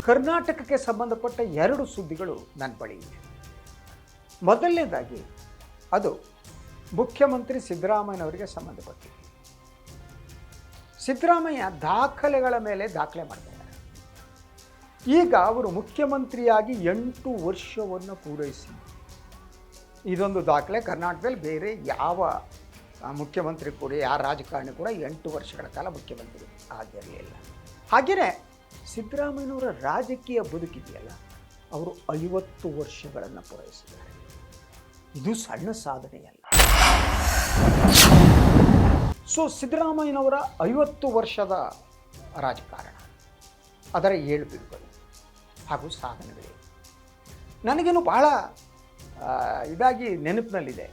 ಕರ್ನಾಟಕಕ್ಕೆ ಸಂಬಂಧಪಟ್ಟ 2 ಸುದ್ದಿಗಳು ನನ್ನ ಬಳಿ ಇದೆ. ಮೊದಲನೇದಾಗಿ ಅದು ಮುಖ್ಯಮಂತ್ರಿ ಸಿದ್ದರಾಮಯ್ಯನವರಿಗೆ ಸಂಬಂಧಪಟ್ಟಿದೆ. ಸಿದ್ದರಾಮಯ್ಯ ದಾಖಲೆಗಳ ಮೇಲೆ ದಾಖಲೆ ಮಾಡ್ತಾರೆ. ಈಗ ಅವರು ಮುಖ್ಯಮಂತ್ರಿಯಾಗಿ 8 ವರ್ಷವನ್ನು ಪೂರೈಸಿ, ಇದೊಂದು ದಾಖಲೆ ಕರ್ನಾಟಕದಲ್ಲಿ ಬೇರೆ ಯಾವ ಮುಖ್ಯಮಂತ್ರಿ ಕೂಡ, ಯಾರ ರಾಜಕಾರಣಿ ಕೂಡ 8 ವರ್ಷಗಳ ಕಾಲ ಮುಖ್ಯಮಂತ್ರಿ ಆಗಿರಲಿಲ್ಲ. ಹಾಗೆಯೇ ಸಿದ್ದರಾಮಯ್ಯನವರ ರಾಜಕೀಯ ಬದುಕಿದೆಯಲ್ಲ, ಅವರು 50 ವರ್ಷಗಳನ್ನು ಪೂರೈಸಿದ್ದಾರೆ. ಇದು ಸಣ್ಣ ಸಾಧನೆಯಲ್ಲ. ಸೊ ಸಿದ್ದರಾಮಯ್ಯನವರ 50 ವರ್ಷದ ರಾಜಕಾರಣ, ಅದರ ಏಳುಬೀಳುಗಳು ಹಾಗೂ ಸಾಧನೆಗಳು ನನಗೇನು ಬಹಳ ಇದಾಗಿ ನೆನಪಿನಲ್ಲಿದೆ.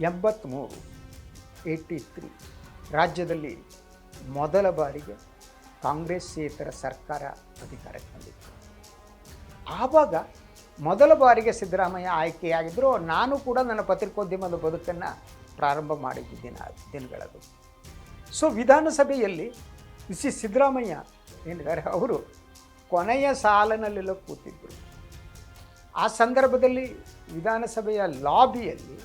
83 ರಾಜ್ಯದಲ್ಲಿ ಮೊದಲ ಬಾರಿಗೆ ಕಾಂಗ್ರೆಸ್ಸೇತರ ಸರ್ಕಾರ ಅಧಿಕಾರಕ್ಕೆ ಬಂದಿತ್ತು. ಆವಾಗ ಮೊದಲ ಬಾರಿಗೆ ಸಿದ್ದರಾಮಯ್ಯ ಆಯ್ಕೆಯಾಗಿದ್ದರು. ನಾನು ಕೂಡ ನನ್ನ ಪತ್ರಿಕೋದ್ಯಮದ ಬದುಕನ್ನು ಪ್ರಾರಂಭ ಮಾಡಿದ್ದ ದಿನಗಳದು. ಸೊ ವಿಧಾನಸಭೆಯಲ್ಲಿ ಸಿದ್ದರಾಮಯ್ಯ ಏನಿದ್ದಾರೆ, ಅವರು ಕೊನೆಯ ಸಾಲಿನಲ್ಲೆಲ್ಲ ಕೂತಿದ್ದರು. ಆ ಸಂದರ್ಭದಲ್ಲಿ ವಿಧಾನಸಭೆಯ ಲಾಬಿಯಲ್ಲಿ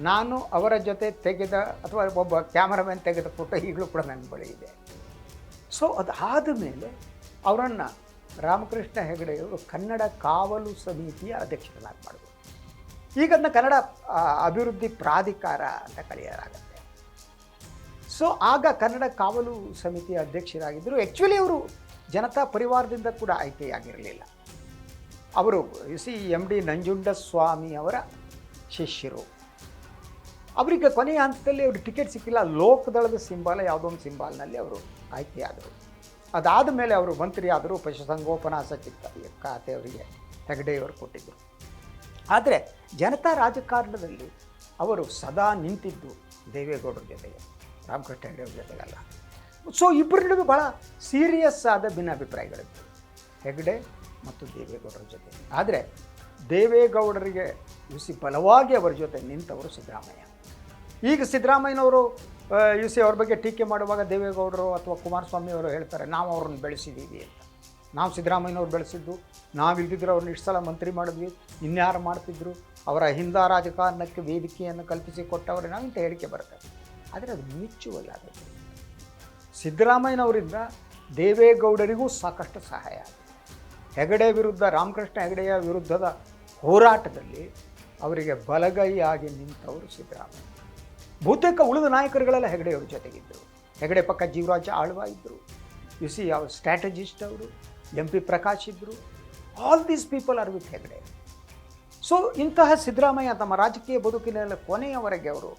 ನಾನು ಅವರ ಜೊತೆ ತೆಗೆದ ಅಥವಾ ಒಬ್ಬ ಕ್ಯಾಮರಾಮನ್ ತೆಗೆದ ಫೋಟೋ ಈಗಲೂ ಕೂಡ ನನ್ನ ಬಳಿ ಇದೆ. ಸೊ ಅದಾದ ಮೇಲೆ ಅವರನ್ನು ರಾಮಕೃಷ್ಣ ಹೆಗಡೆಯವರು ಕನ್ನಡ ಕಾವಲು ಸಮಿತಿಯ ಅಧ್ಯಕ್ಷರನ್ನಾಗಿ ಮಾಡಿದರು. ಈಗ ಅದನ್ನ ಕನ್ನಡ ಅಭಿವೃದ್ಧಿ ಪ್ರಾಧಿಕಾರ ಅಂತ ಕರೆಯಲಾಗುತ್ತೆ. ಸೊ ಆಗ ಕನ್ನಡ ಕಾವಲು ಸಮಿತಿಯ ಅಧ್ಯಕ್ಷರಾಗಿದ್ದರು. ಆ್ಯಕ್ಚುಲಿ ಅವರು ಜನತಾ ಪರಿವಾರದಿಂದ ಕೂಡ ಆಯ್ಕೆಯಾಗಿರಲಿಲ್ಲ. ಅವರು MD ನಂಜುಂಡಸ್ವಾಮಿ ಅವರ ಶಿಷ್ಯರು. ಅವರಿಗೆ ಕೊನೆಯ ಹಂತದಲ್ಲಿ ಅವರು ಟಿಕೆಟ್ ಸಿಕ್ಕಿಲ್ಲ. ಲೋಕದಳದ ಸಿಂಬಾಲ ಯಾವುದೋ ಒಂದು ಸಿಂಬಾಲ್ನಲ್ಲಿ ಅವರು ಆಯ್ಕೆಯಾದರು. ಅದಾದ ಮೇಲೆ ಅವರು ಮಂತ್ರಿ ಆದರು. ಪಶುಸಂಗೋಪನಾ ಸಚಿವ ಖಾತೆ ಅವರಿಗೆ ಹೆಗಡೆಯವರು ಕೊಟ್ಟಿದ್ದರು. ಆದರೆ ಜನತಾ ರಾಜಕಾರಣದಲ್ಲಿ ಅವರು ಸದಾ ನಿಂತಿದ್ದು ದೇವೇಗೌಡರ ಜೊತೆಗೆ, ರಾಮಕೃಷ್ಣ ಹೆಗಡೆಯವ್ರ ಜೊತೆಗಲ್ಲ. ಸೊ ಇಬ್ಬರ ನಡುವೆ ಭಾಳ ಸೀರಿಯಸ್ ಆದ ಭಿನ್ನಾಭಿಪ್ರಾಯಗಳಿತ್ತು, ಹೆಗಡೆ ಮತ್ತು ದೇವೇಗೌಡರ ಜೊತೆ. ಆದರೆ ದೇವೇಗೌಡರಿಗೆ ಬಲವಾಗಿ ಅವರ ಜೊತೆ ನಿಂತವರು ಸಿದ್ದರಾಮಯ್ಯ. ಈಗ ಸಿದ್ದರಾಮಯ್ಯನವರು ಅವ್ರ ಬಗ್ಗೆ ಟೀಕೆ ಮಾಡುವಾಗ ದೇವೇಗೌಡರು ಅಥವಾ ಕುಮಾರಸ್ವಾಮಿ ಅವರು ಹೇಳ್ತಾರೆ, ನಾವು ಅವ್ರನ್ನ ಬೆಳೆಸಿದ್ದೀವಿ ಅಂತ. ನಾವು ಸಿದ್ದರಾಮಯ್ಯನವ್ರು ಬೆಳೆಸಿದ್ದು, ನಾವು ಇಲ್ದಿದ್ರು ಅವ್ರನ್ನ ಇಷ್ಟು ಸಲ ಮಂತ್ರಿ ಮಾಡಿದ್ವಿ, ಇನ್ಯಾರು ಮಾಡ್ತಿದ್ರು, ಅವರ ಹಿಂದ ರಾಜಕಾರಣಕ್ಕೆ ವೇದಿಕೆಯನ್ನು ಕಲ್ಪಿಸಿ ಕೊಟ್ಟವ್ರೆ ನಾವು ಇಂಥ ಹೇಳಿಕೆ ಬರ್ತದೆ. ಆದರೆ ಅದು ಮ್ಯೂಚುವಲ್ ಆಗುತ್ತೆ. ಸಿದ್ದರಾಮಯ್ಯನವರಿಂದ ದೇವೇಗೌಡರಿಗೂ ಸಾಕಷ್ಟು ಸಹಾಯ ಆಗಿದೆ. ಹೆಗಡೆ ವಿರುದ್ಧ, ರಾಮಕೃಷ್ಣ ಹೆಗಡೆಯ ವಿರುದ್ಧದ ಹೋರಾಟದಲ್ಲಿ ಅವರಿಗೆ ಬಲಗೈಯಾಗಿ ನಿಂತವರು ಸಿದ್ದರಾಮಯ್ಯ. ಬಹುತೇಕ ಉಳಿದ ನಾಯಕರುಗಳೆಲ್ಲ ಹೆಗಡೆಯವ್ರ ಜೊತೆಗಿದ್ದರು. ಹೆಗಡೆ ಪಕ್ಕ ಜೀವರಾಜ ಆಳ್ವ ಇದ್ದರು. ಯಾವ ಸ್ಟ್ರಾಟಜಿಸ್ಟ್ ಅವರು, MP ಪ್ರಕಾಶ್ ಇದ್ದರು. All these people are with Hegde. So ಇಂತಹ ಸಿದ್ದರಾಮಯ್ಯ ತಮ್ಮ ರಾಜಕೀಯ ಬದುಕಿನಲ್ಲಿ ಕೊನೆಯವರೆಗೆ ಅವರು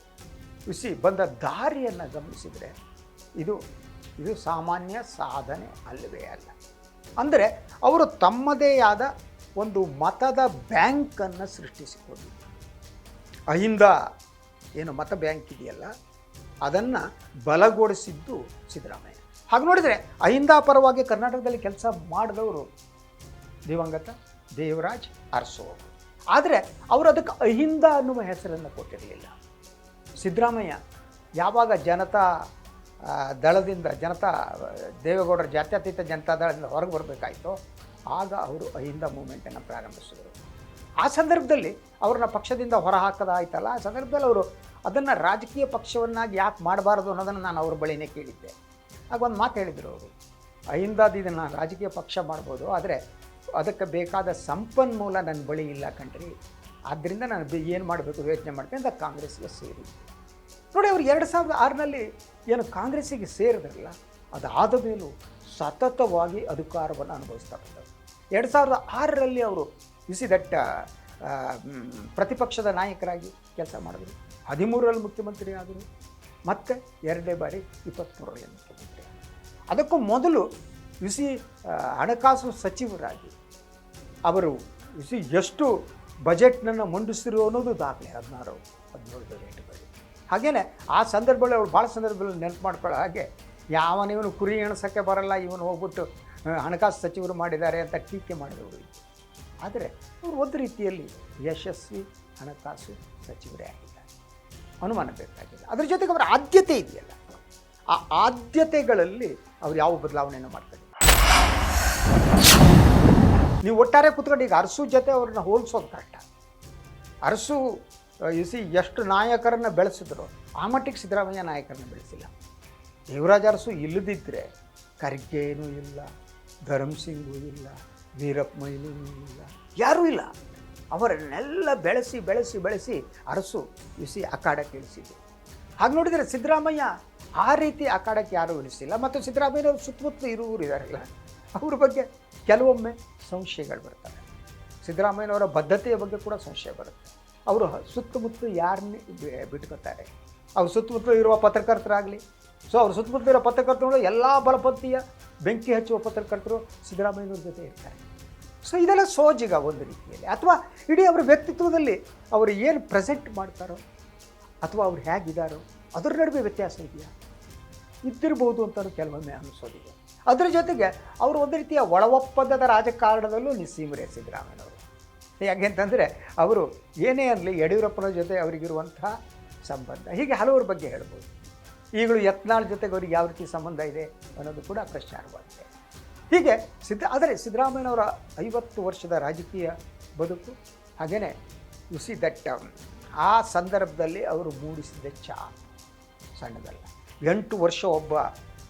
ಬಂದ ದಾರಿಯನ್ನು ಗಮನಿಸಿದರೆ ಇದು ಸಾಮಾನ್ಯ ಸಾಧನೆ ಅಲ್ಲವೇ ಅಲ್ಲ. ಅಂದರೆ ಅವರು ತಮ್ಮದೇ ಆದ ಒಂದು ಮತದ ಬ್ಯಾಂಕನ್ನು ಸೃಷ್ಟಿಸಿಕೊಂಡಿದ್ದರು. ಅಹಿಂದ ಏನು ಮತ ಬ್ಯಾಂಕ್ ಇದೆಯಲ್ಲ, ಅದನ್ನು ಬಲಗೊಳಿಸಿದ್ದು ಸಿದ್ದರಾಮಯ್ಯ. ಹಾಗೆ ನೋಡಿದರೆ ಅಹಿಂದ ಪರವಾಗಿ ಕರ್ನಾಟಕದಲ್ಲಿ ಕೆಲಸ ಮಾಡಿದವರು ದಿವಂಗತ ದೇವರಾಜ್ ಅರಸು ಅವರು. ಆದರೆ ಅವರು ಅದಕ್ಕೆ ಅಹಿಂದ ಅನ್ನುವ ಹೆಸರನ್ನು ಕೊಟ್ಟಿರಲಿಲ್ಲ. ಸಿದ್ದರಾಮಯ್ಯ ಯಾವಾಗ ಜನತಾ ದಳದಿಂದ, ದೇವೇಗೌಡರ ಜಾತ್ಯತೀತ ಜನತಾ ದಳದಿಂದ ಹೊರಗೆ ಬರಬೇಕಾಯಿತು, ಆಗ ಅವರು ಅಹಿಂದ ಮೂವ್ಮೆಂಟನ್ನು ಪ್ರಾರಂಭಿಸಿದರು. ಆ ಸಂದರ್ಭದಲ್ಲಿ ಅವ್ರನ್ನ ಪಕ್ಷದಿಂದ ಹೊರಹಾಕದಾಯ್ತಲ್ಲ, ಆ ಸಂದರ್ಭದಲ್ಲಿ ಅವರು ಅದನ್ನು ರಾಜಕೀಯ ಪಕ್ಷವನ್ನಾಗಿ ಯಾಕೆ ಮಾಡಬಾರ್ದು ಅನ್ನೋದನ್ನು ನಾನು ಅವ್ರ ಬಳಿನೇ ಕೇಳಿದ್ದೆ. ಆಗ ಒಂದು ಮಾತು ಹೇಳಿದರು ಅವರು, ಅಹಿಂದಾದ ಇದನ್ನು ರಾಜಕೀಯ ಪಕ್ಷ ಮಾಡ್ಬೋದು, ಆದರೆ ಅದಕ್ಕೆ ಬೇಕಾದ ಸಂಪನ್ಮೂಲ ನನ್ನ ಬಳಿ ಇಲ್ಲ ಕಣ್ರಿ, ಆದ್ದರಿಂದ ನಾನು ಏನು ಮಾಡಬೇಕು ಯೋಚನೆ ಮಾಡ್ತೇನೆ ಅಂತ ಕಾಂಗ್ರೆಸ್ಗೆ ಸೇರಿ. ನೋಡಿ, ಅವರು 2006ರಲ್ಲಿ ಏನು ಕಾಂಗ್ರೆಸ್ಸಿಗೆ ಸೇರಿದ್ರಲ್ಲ, ಅದಾದ ಮೇಲೂ ಸತತವಾಗಿ ಅಧಿಕಾರವನ್ನು ಅನುಭವಿಸ್ತಾ ಬಂದರು. 2006ರಲ್ಲಿ ಅವರು ದಟ್ ಪ್ರತಿಪಕ್ಷದ ನಾಯಕರಾಗಿ ಕೆಲಸ ಮಾಡಿದ್ರು. 13ರಲ್ಲಿ ಮುಖ್ಯಮಂತ್ರಿ ಆದರು, ಮತ್ತು 2ನೇ ಬಾರಿ 23ರಲ್ಲಿ ಮುಖ್ಯಮಂತ್ರಿ. ಅದಕ್ಕೂ ಮೊದಲು ಹಣಕಾಸು ಸಚಿವರಾಗಿ ಅವರು ಎಷ್ಟು ಬಜೆಟ್ನನ್ನು ಮಂಡಿಸಿರು ಅನ್ನೋದು ದಾಖಲೆ. 16-17 ರೇಟ್ಗಳು. ಹಾಗೆಯೇ ಆ ಸಂದರ್ಭದಲ್ಲಿ ಅವರು ಭಾಳ ಸಂದರ್ಭದಲ್ಲಿ ನೆನಪು ಮಾಡ್ಕೊಳ್ಳೋ ಹಾಗೆ, ಯಾವನಿವನು ಕುರಿ ಎಣಸೋಕ್ಕೆ ಬರಲ್ಲ, ಇವನು ಹೋಗ್ಬಿಟ್ಟು ಹಣಕಾಸು ಸಚಿವರು ಮಾಡಿದ್ದಾರೆ ಅಂತ ಟೀಕೆ ಮಾಡಿದವರು. ಆದರೆ ಅವರು ಒಂದು ರೀತಿಯಲ್ಲಿ ಯಶಸ್ವಿ ಹಣಕಾಸು ಸಚಿವರೇ ಆಗಿದ್ದಾರೆ, ಅನುಮಾನ ಬೇಕಾಗಿಲ್ಲ. ಅದರ ಜೊತೆಗೆ ಅವರ ಆದ್ಯತೆ ಇದೆಯಲ್ಲ, ಆ ಆದ್ಯತೆಗಳಲ್ಲಿ ಅವರು ಯಾವ ಬದಲಾವಣೆಯನ್ನು ಮಾಡ್ತಾರೆ. ನೀವು ಒಟ್ಟಾರೆ ಕೂತ್ಕೊಂಡು ಈಗ ಅರಸು ಜೊತೆ ಅವ್ರನ್ನ ಹೋಲಿಸೋದು ಕಷ್ಟ. ಅರಸು ಎಷ್ಟು ನಾಯಕರನ್ನು ಬೆಳೆಸಿದ್ರು ಆ ಮಟ್ಟಿಗೆ ಸಿದ್ದರಾಮಯ್ಯ ನಾಯಕರನ್ನ ಬೆಳೆಸಿಲ್ಲ. ದೇವರಾಜ ಅರಸು ಇಲ್ಲದಿದ್ದರೆ ಖರ್ಗೆನೂ ಇಲ್ಲ, ಧರ್ಮಸಿಂಗೂ ಇಲ್ಲ, ವೀರಪ್ಪ ಮೊಯ್ಲಿನೂ ಇಲ್ಲ, ಯಾರೂ ಇಲ್ಲ. ಅವರನ್ನೆಲ್ಲ ಬೆಳೆಸಿ ಬೆಳೆಸಿ ಬೆಳೆಸಿ ಅರಸು ಅಖಾಡಕ್ಕೆ ಇಳಿಸಿದ್ರು. ಹಾಗೆ ನೋಡಿದರೆ ಸಿದ್ದರಾಮಯ್ಯ ಆ ರೀತಿ ಅಖಾಡಕ್ಕೆ ಯಾರೂ ಇಳಿಸಿಲ್ಲ. ಮತ್ತು ಸಿದ್ದರಾಮಯ್ಯನವರು ಸುತ್ತಮುತ್ತ ಇರುವರು ಇದ್ದಾರಲ್ಲ, ಅವ್ರ ಬಗ್ಗೆ ಕೆಲವೊಮ್ಮೆ ಸಂಶಯಗಳು ಬರ್ತವೆ. ಸಿದ್ದರಾಮಯ್ಯನವರ ಬದ್ಧತೆಯ ಬಗ್ಗೆ ಕೂಡ ಸಂಶಯ ಬರುತ್ತೆ. ಅವರು ಸುತ್ತಮುತ್ತ ಯಾರನ್ನೇ ಬಿಟ್ಕೊತಾರೆ. ಅವ್ರ ಸುತ್ತಮುತ್ತಲು ಇರುವ ಪತ್ರಕರ್ತರಾಗಲಿ, ಅವ್ರ ಸುತ್ತಮುತ್ತಲು ಇರೋ ಪತ್ರಕರ್ತರು ಎಲ್ಲ ಬಲಪಂಥೀಯ ಬೆಂಕಿ ಹಚ್ಚುವ ಪತ್ರಕರ್ತರು ಸಿದ್ದರಾಮಯ್ಯನವ್ರ ಜೊತೆ ಇರ್ತಾರೆ. ಇದೆಲ್ಲ ಸೋಜಿಗ ಒಂದು ರೀತಿಯಲ್ಲಿ, ಅಥವಾ ಇಡೀ ಅವರ ವ್ಯಕ್ತಿತ್ವದಲ್ಲಿ ಅವರು ಏನು ಪ್ರೆಸೆಂಟ್ ಮಾಡ್ತಾರೋ ಅಥವಾ ಅವ್ರು ಹೇಗಿದ್ದಾರೋ ಅದರ ನಡುವೆ ವ್ಯತ್ಯಾಸ ಇದೆಯಾ, ಇದ್ದಿರ್ಬೋದು ಅಂತ ಕೆಲವೊಮ್ಮೆ ಅನಿಸೋದಿದೆ. ಅದರ ಜೊತೆಗೆ ಅವರು ಒಂದು ರೀತಿಯ ಒಳ ಒಪ್ಪಂದದ ರಾಜಕಾರಣದಲ್ಲೂ ನಿಸ್ಸೀಮರೇ ಸಿದ್ದರಾಮಯ್ಯನವರು. ಯಾಕೆ ಅಂತಂದರೆ ಅವರು ಏನೇ ಅನ್ನಲಿ ಯಡಿಯೂರಪ್ಪನ ಜೊತೆ ಅವರಿಗಿರುವಂತಹ ಸಂಬಂಧ, ಹೀಗೆ ಹಲವರ ಬಗ್ಗೆ ಹೇಳ್ಬೋದು. ಈಗಲೂ ಯತ್ನಾಳ್ ಜೊತೆಗೆ ಅವ್ರಿಗೆ ಯಾವ ರೀತಿ ಸಂಬಂಧ ಇದೆ ಅನ್ನೋದು ಕೂಡ ಪ್ರಚಾರವಾಗಿದೆ. ಹೀಗೆ ಆದರೆ ಸಿದ್ದರಾಮಯ್ಯನವರ 50 ವರ್ಷದ ರಾಜಕೀಯ ಬದುಕು, ಹಾಗೆಯೇ ದಟ್ ಆ ಸಂದರ್ಭದಲ್ಲಿ ಅವರು ಮೂಡಿಸಿದ ಸಣ್ಣದಲ್ಲ. 8 ವರ್ಷ ಒಬ್ಬ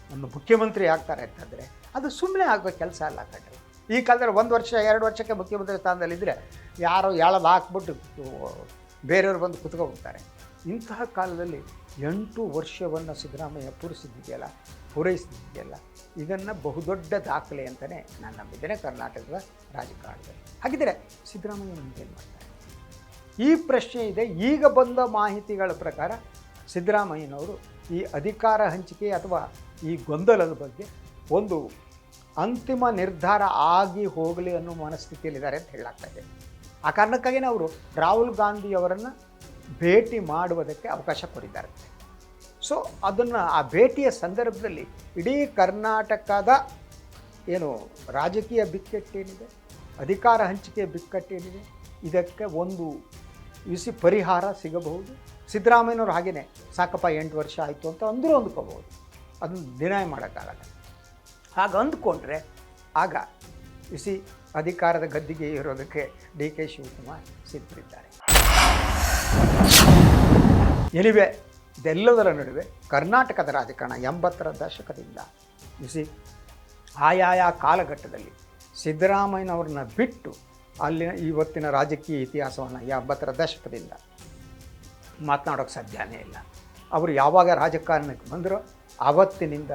ನಮ್ಮ ಮುಖ್ಯಮಂತ್ರಿ ಆಗ್ತಾರೆ ಅಂತಂದರೆ ಅದು ಸುಮ್ಮನೆ ಆಗೋ ಕೆಲಸ ಅಲ್ಲ ಕಣ್ರಿ. ಈ ಕಾಲದಲ್ಲಿ 1 ವರ್ಷ 2 ವರ್ಷಕ್ಕೆ ಮುಖ್ಯಮಂತ್ರಿ ಸ್ಥಾನದಲ್ಲಿದ್ದರೆ ಯಾರೋ ಎಳೆದು ಹಾಕ್ಬಿಟ್ಟು ಬೇರೆಯವರು ಬಂದು ಕುತ್ಕೊಳ್ತಾರೆ. ಇಂತಹ ಕಾಲದಲ್ಲಿ 8 ವರ್ಷವನ್ನು ಸಿದ್ದರಾಮಯ್ಯ ಪೂರೈಸಿದೆಯಲ್ಲ, ಇದನ್ನು ಬಹುದೊಡ್ಡ ದಾಖಲೆ ಅಂತಲೇ ನಾನು ನಂಬಿದ್ದೇನೆ ಕರ್ನಾಟಕದ ರಾಜಕಾರಣದಲ್ಲಿ. ಹಾಗಿದ್ದರೆ ಸಿದ್ದರಾಮಯ್ಯ ಮುಂದೇನು ಮಾಡ್ತಾರೆ ಈ ಪ್ರಶ್ನೆ ಇದೆ. ಈಗ ಬಂದ ಮಾಹಿತಿಗಳ ಪ್ರಕಾರ ಸಿದ್ದರಾಮಯ್ಯನವರು ಈ ಅಧಿಕಾರ ಹಂಚಿಕೆ ಅಥವಾ ಈ ಗೊಂದಲದ ಬಗ್ಗೆ ಒಂದು ಅಂತಿಮ ನಿರ್ಧಾರ ಆಗಿ ಹೋಗಲಿ ಅನ್ನೋ ಮನಸ್ಥಿತಿಯಲ್ಲಿದ್ದಾರೆ ಅಂತ ಹೇಳಲಾಗ್ತಾ ಇದೆ. ಆ ಕಾರಣಕ್ಕಾಗಿಯೇ ಅವರು ರಾಹುಲ್ ಗಾಂಧಿಯವರನ್ನು ಭೇಟಿ ಮಾಡುವುದಕ್ಕೆ ಅವಕಾಶ ಕೊಟ್ಟಿದ್ದಾರೆ. ಅದನ್ನು ಆ ಭೇಟಿಯ ಸಂದರ್ಭದಲ್ಲಿ ಇಡೀ ಕರ್ನಾಟಕದ ಏನು ರಾಜಕೀಯ ಬಿಕ್ಕಟ್ಟೇನಿದೆ, ಅಧಿಕಾರ ಹಂಚಿಕೆ ಬಿಕ್ಕಟ್ಟೇನಿದೆ, ಇದಕ್ಕೆ ಒಂದು ಪರಿಹಾರ ಸಿಗಬಹುದು. ಸಿದ್ದರಾಮಯ್ಯನವರು ಹಾಗೆಯೇ ಸಾಕಪ್ಪ 8 ವರ್ಷ ಆಯಿತು ಅಂತ ಅಂದರೂ ಅಂದ್ಕೋಬಹುದು, ಅದನ್ನು ಡಿನೈ ಮಾಡೋಕ್ಕಾಗಲ್ಲ. ಹಾಗೆ ಅಂದ್ಕೊಂಡ್ರೆ ಆಗ ಅಧಿಕಾರದ ಗದ್ದಿಗೆ ಇರೋದಕ್ಕೆ DK ಶಿವಕುಮಾರ್ ಸಿದ್ಧರಿದ್ದಾರೆ. ಎನಿವೆ ಇದೆಲ್ಲದರ ನಡುವೆ ಕರ್ನಾಟಕದ ರಾಜಕಾರಣ 80ರ ದಶಕದಿಂದ ಆಯಾಯ ಕಾಲಘಟ್ಟದಲ್ಲಿ ಸಿದ್ದರಾಮಯ್ಯನವ್ರನ್ನ ಬಿಟ್ಟು ಅಲ್ಲಿನ ಇವತ್ತಿನ ರಾಜಕೀಯ ಇತಿಹಾಸವನ್ನು 80ರ ದಶಕದಿಂದ ಮಾತನಾಡೋಕ್ಕೆ ಸಾಧ್ಯನೇ ಇಲ್ಲ. ಅವರು ಯಾವಾಗ ರಾಜಕಾರಣಕ್ಕೆ ಬಂದರೋ ಆವತ್ತಿನಿಂದ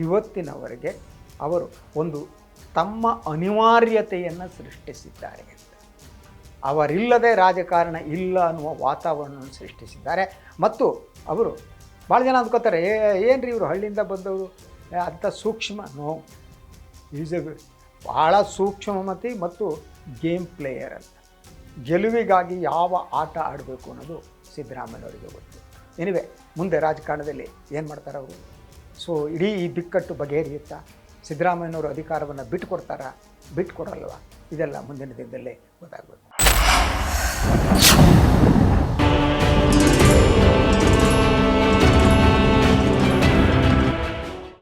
ಇವತ್ತಿನವರೆಗೆ ಅವರು ಒಂದು ತಮ್ಮ ಅನಿವಾರ್ಯತೆಯನ್ನು ಸೃಷ್ಟಿಸಿದ್ದಾರೆ ಅಂತ. ಅವರಿಲ್ಲದೆ ರಾಜಕಾರಣ ಇಲ್ಲ ಅನ್ನುವ ವಾತಾವರಣವನ್ನು ಸೃಷ್ಟಿಸಿದ್ದಾರೆ. ಮತ್ತು ಅವರು ಭಾಳ ಜನ ಅಂದ್ಕೋತಾರೆ, ಏನ್ರಿ ಇವರು ಹಳ್ಳಿಯಿಂದ ಬಂದವರು ಅಂಥ ಸೂಕ್ಷ್ಮ. ನೋ, ಈಸ್ ಎ ಭಾಳ ಸೂಕ್ಷ್ಮಮತಿ ಮತ್ತು ಗೇಮ್ ಪ್ಲೇಯರ್ ಅಂತ. ಗೆಲುವಿಗಾಗಿ ಯಾವ ಆಟ ಆಡಬೇಕು ಅನ್ನೋದು ಸಿದ್ದರಾಮಯ್ಯನವರಿಗೆ ಗೊತ್ತು. ಎನಿವೆ ಮುಂದೆ ರಾಜಕಾರಣದಲ್ಲಿ ಏನು ಮಾಡ್ತಾರೆ ಅವರು? ಇಡೀ ಈ ಬಿಕ್ಕಟ್ಟು ಬಗೆಹರಿಯುತ್ತಾ? ಸಿದ್ದರಾಮಯ್ಯನವರು ಅಧಿಕಾರವನ್ನು ಬಿಟ್ಟುಕೊಡ್ತಾರಾ, ಬಿಟ್ಟುಕೊಡಲ್ವಾ? ಇದೆಲ್ಲ ಮುಂದಿನ ದಿನದಲ್ಲೇ ಗೊತ್ತಾಗಬೇಕು.